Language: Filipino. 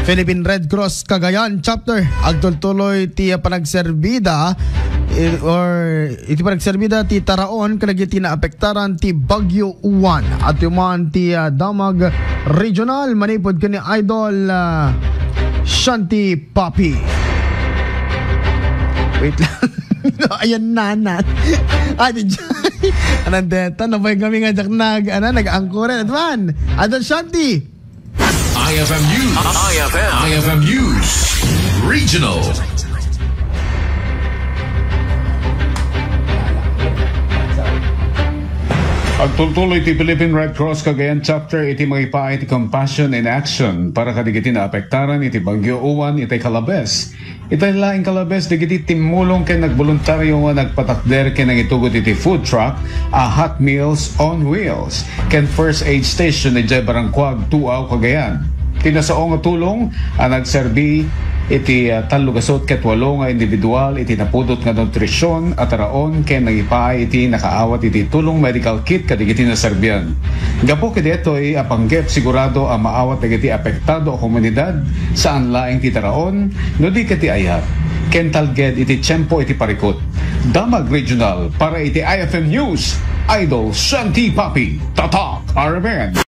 Philippine Red Cross Cagayan Chapter agtultuloy ti panagserbida or iti panagserbida ti Taraon kalagiti na apektaran ti Bagyo Uwan at yuman ti Damag Regional manipod kani Idol Shanti Papi. Wait lang. Ayan nanat. Adi dyan. Anandeta, nabay kami nga jak nag-angkore. Advan, Idol Shanti. IFM News. IFM News. Regional. Agtultuloy ti Philippine Red Cross Cagayan Chapter iti magipaay ti Compassion in Action para kadigiti na apektaran iti Bagyo Uwan iti Calabes. Itay laing Calabes digiti timulong ken nagboluntaryo nga nagpatakder ken nangitugot iti food truck a Hot Meals on Wheels ken first aid station iti Barangquag Tuaw Cagayan. Tinasaong nga tulong ang nagserbi iti talugasot ket walo nga individual iti napudot nga nutrisyon at araon ken nagipaay iti nakaawat iti tulong medical kit kadigiti na serbian. Gapo ket detoy apanggep sigurado ang maawat dagiti apektado a komunidad saan laing ti taraon no di ket ti ayat ken talged iti tiyempo iti parikot. Damag Regional para iti IFM News, Idol Shanti Papi, Tatak RMN.